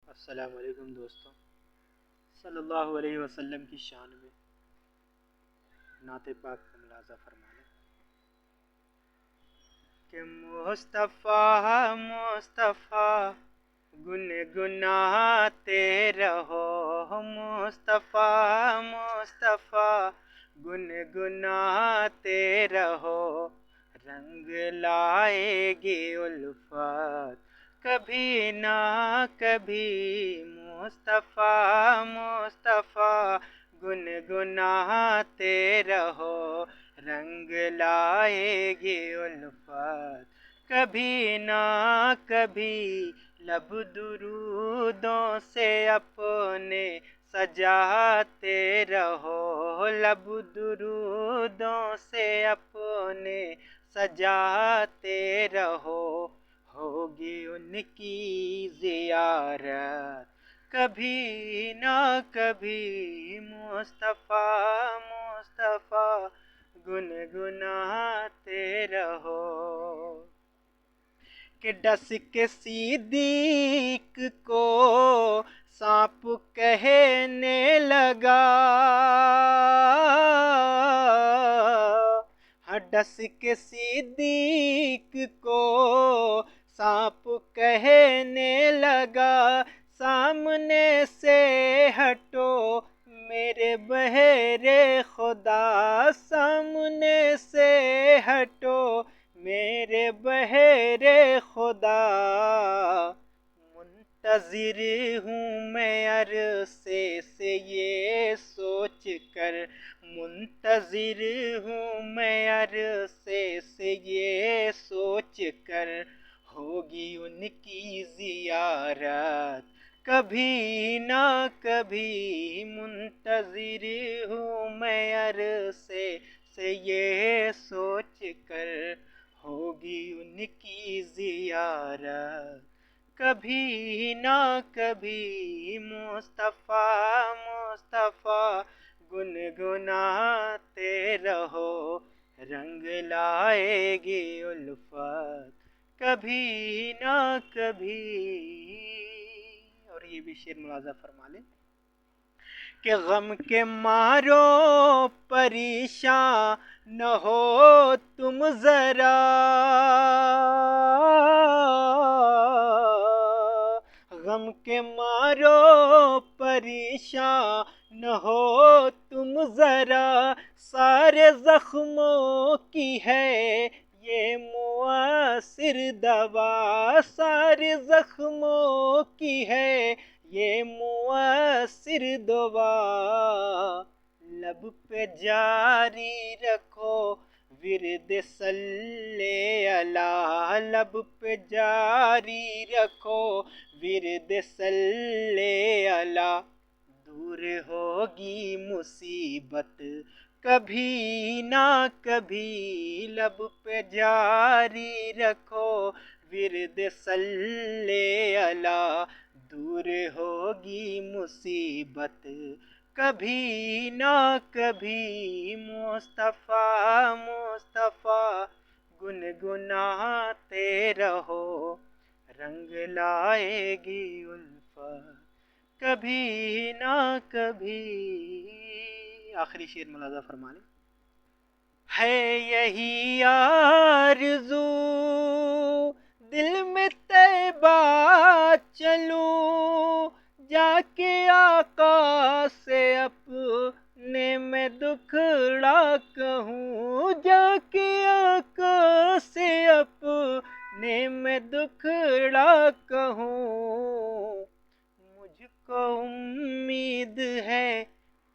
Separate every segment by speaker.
Speaker 1: السلام علیکم دوستوں، صلی اللہ علیہ وسلم کی شان میں نعت پاک کا ملاحظہ فرما لیں کہ مصطفیٰ مصطفیٰ گنگناتے رہو، مصطفیٰ مصطفیٰ گنگناتے رہو، رنگ لائے گی الفت کبھی نہ کبھی، مصطفیٰ مصطفیٰ گنگناتے رہو، رنگ لائے گی الفت کبھی نہ کبھی، لب درودوں سے اپنے سجاتے رہو، لب درودوں سے اپنے سجاتے رہو، ہوگی ان کی زیارت کبھی نہ کبھی، مصطفیٰ مصطفیٰ گنگناتے رہو کہ ڈس کے صدیق کو سانپ کہنے لگا، ڈس کے صدیق کو سانپ کہنے لگا، سامنے سے ہٹو میرے بہرے خدا، سامنے سے ہٹو میرے بہرے خدا، منتظر ہوں میں عرصے سے یہ سوچ کر، منتظر ہوں میں عرصے سے یہ سوچ کر، ہوگی ان کی زیارت کبھی نہ کبھی، منتظر ہوں میں عرصے سے یہ سوچ کر، ہوگی ان کی زیارت کبھی نہ کبھی، مصطفیٰ مصطفیٰ گنگناتے رہو، رنگ لائے گی الفت کبھی نہ کبھی۔ اور یہ بھی شعر ملاحظہ فرما لیں کہ غم کے مارو پریشان نہ ہو تم ذرا، غم کے مارو پریشان نہ ہو تم ذرا، سارے زخموں کی ہے یہ مؤثر دوا، سارے زخموں کی ہے یہ مؤثر دوا، لب پہ جاری رکھو ورد صلی علی، لب پہ جاری رکھو ورد صلی علی، دور ہوگی مصیبت کبھی نہ کبھی، لب پہ جاری رکھو ورد صلی علی، دور ہوگی مصیبت کبھی نہ کبھی، مصطفیٰ مصطفیٰ گنگناتے رہو، رنگ لائے گی الفت کبھی نہ کبھی۔ آخری شعر ملاحظہ فرما لیں، ہے یہی آرزو دل میں طیبہ چلوں، جا کے آقا سے اپنے میں دکھڑا کہوں، جا کے آقا سے اپنے میں دکھڑا کہوں، مجھ کو امید ہے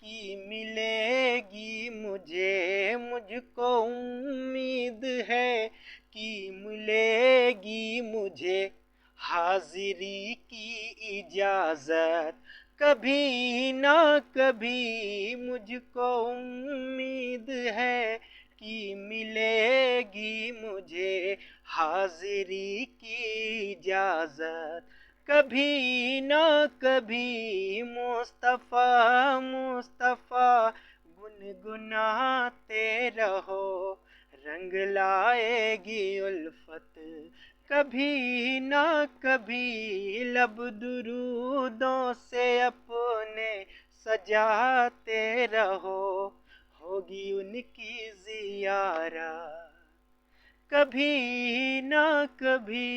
Speaker 1: کہ ملے گی مجھے، مجھ کو امید ہے کہ ملے گی مجھے حاضری کی اجازت کبھی نہ کبھی، مجھ کو امید ہے کہ ملے گی مجھے حاضری کی اجازت کبھی نہ کبھی، مصطفیٰ مصطفیٰ گنگناتے رہو، رنگ لائے گی الفت کبھی نہ کبھی لب درودوں سے اپنے سجاتے رہو، ہوگی ان کی زیارت کبھی نہ کبھی۔